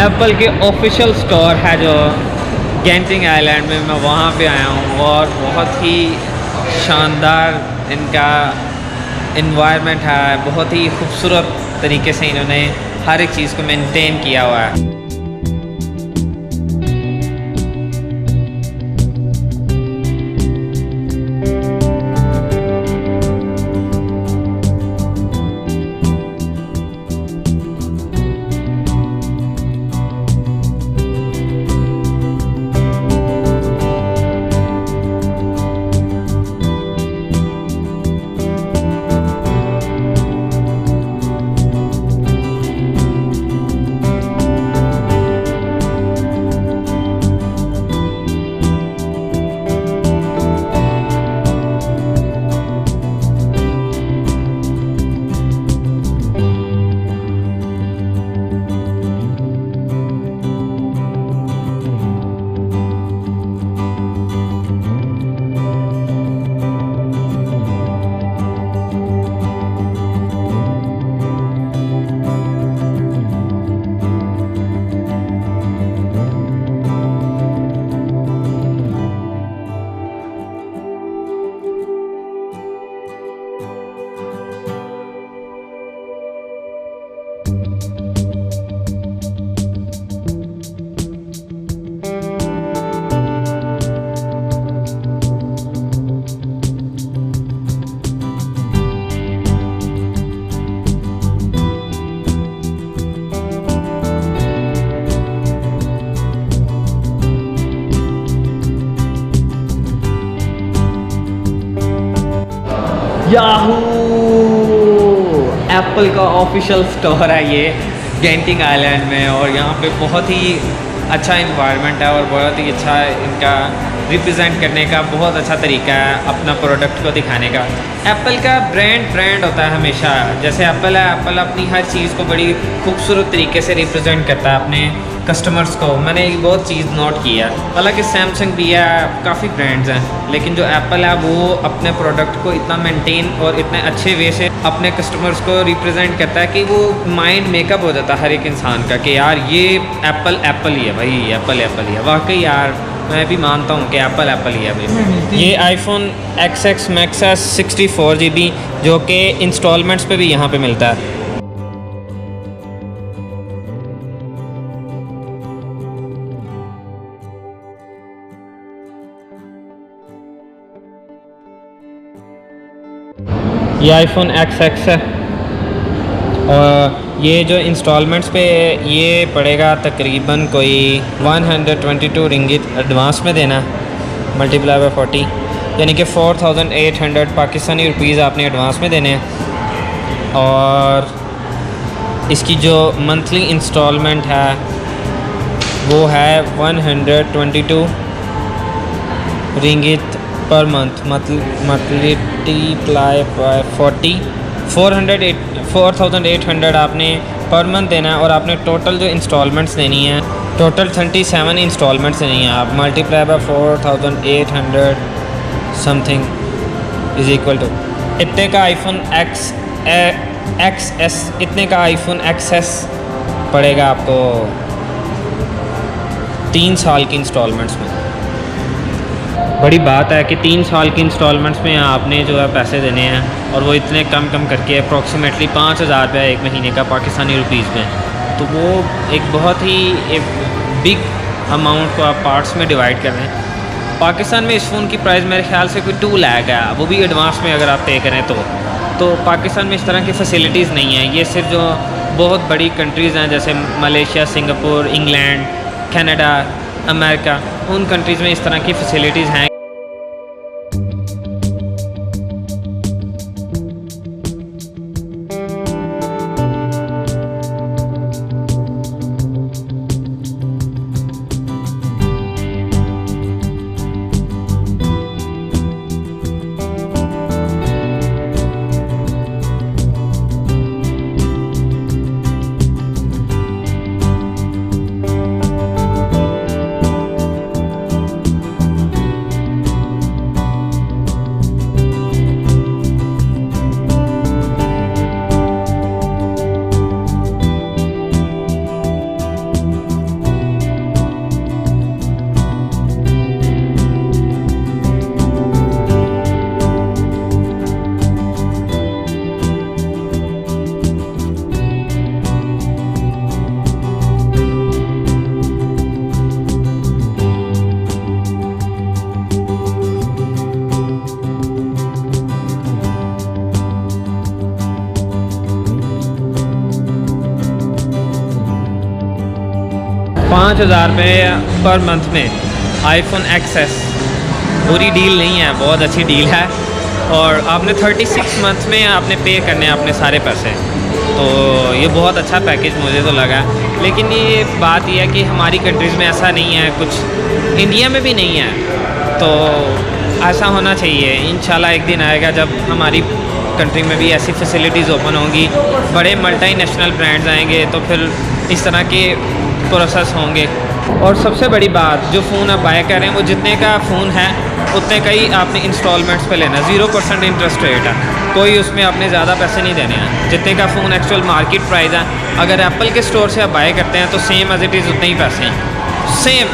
Apple के official store है जो गेंटिंग आइलैंड में, मैं वहाँ पे आया हूँ और बहुत ही शानदार इनका इन्वायरमेंट है। बहुत ही खूबसूरत तरीके से इन्होंने हर एक चीज़ को मेंटेन किया हुआ है। याहू, एप्पल का ऑफिशियल स्टोर है ये गेंटिंग आइलैंड में, और यहाँ पे बहुत ही अच्छा इन्वायरमेंट है और बहुत ही अच्छा इनका रिप्रेजेंट करने का बहुत अच्छा तरीका है अपना प्रोडक्ट को दिखाने का। एप्पल का ब्रांड होता है हमेशा, जैसे एप्पल है, एप्पल अपनी हर चीज़ को बड़ी खूबसूरत तरीके से रिप्रेजेंट करता है अपने कस्टमर्स को। मैंने एक बहुत चीज़ नोट की है, हालांकि सैमसंग भी है, काफ़ी ब्रांड्स हैं, लेकिन जो एप्पल है वो अपने प्रोडक्ट को इतना मेंटेन और इतने अच्छे वे से अपने कस्टमर्स को रिप्रेजेंट करता है कि वो माइंड मेकअप हो जाता है हर एक इंसान का कि यार ये एप्पल ही है भाई, एप्पल ही है। वाकई यार मैं भी मानता हूँ कि एप्पल ही है भाई। ये आईफोन XX Max है 64 GB, जो कि इंस्टॉलमेंट्स पे भी यहाँ पे मिलता है। ये आईफोन XX है और ये जो इंस्टॉलमेंट्स पे ये पड़ेगा तकरीबन कोई 122 रिंगिट एडवांस में देना, मल्टीप्लाई बाय 40, यानी कि 4800 पाकिस्तानी रुपीज़ आपने एडवांस में देने हैं। और इसकी जो मंथली इंस्टॉलमेंट है वो है 122 ringgit per month, multiply by 40, 4800 आपने पर मंथ देना है। और आपने टोटल जो इंस्टॉलमेंट्स देनी है, टोटल 37 इंस्टॉलमेंट्स देनी है। आप multiply by 4800 something is equal to इतने का आईफोन XS, इतने का आईफोन XS पड़ेगा आपको 3 साल की इंस्टॉलमेंट्स में। बड़ी बात है कि 3 साल की इंस्टॉलमेंट्स में आपने जो है पैसे देने हैं, और वो इतने कम करके अप्रॉक्सीमेटली 5000 रुपये एक महीने का पाकिस्तानी रुपीज़ में। तो वो एक बहुत ही एक बिग अमाउंट को आप पार्ट्स में डिवाइड कर रहे हैं। पाकिस्तान में इस फ़ोन की प्राइस मेरे ख्याल से कोई 2 लाख है, वो भी एडवांस में अगर आप पे करें तो पाकिस्तान में इस तरह की फैसिलिटीज़ नहीं है। ये सिर्फ जो बहुत बड़ी कंट्रीज़ हैं जैसे Malaysia, Singapore, England, Canada, America, उन कंट्रीज़ में इस तरह की फैसिलिटीज़ हैं। 5,000 रुपये पर मंथ में iPhone XS, बुरी डील नहीं है, बहुत अच्छी डील है। और आपने 36 मंथ में आपने पे करने हैं अपने सारे पैसे, तो ये बहुत अच्छा पैकेज मुझे तो लगा। लेकिन ये बात यह है कि हमारी कंट्रीज़ में ऐसा नहीं है, कुछ इंडिया में भी नहीं है, तो ऐसा होना चाहिए। इंशाल्लाह एक दिन आएगा जब हमारी कंट्री में भी ऐसी फैसिलिटीज़ ओपन होंगी, बड़े मल्टीनेशनल ब्रांड्स आएंगे, तो फिर इस तरह के प्रोसेस होंगे। और सबसे बड़ी बात, जो फ़ोन आप बाय कर रहे हैं वो जितने का फ़ोन है उतने का ही आपने इंस्टॉलमेंट्स पे लेना है। 0% इंटरेस्ट रेट है, कोई उसमें आपने ज़्यादा पैसे नहीं देने हैं। जितने का फ़ोन एक्चुअल मार्केट प्राइस है, अगर एप्पल के स्टोर से आप बाय करते हैं तो सेम एज़ इट इज़ उतने ही पैसे हैं, सेम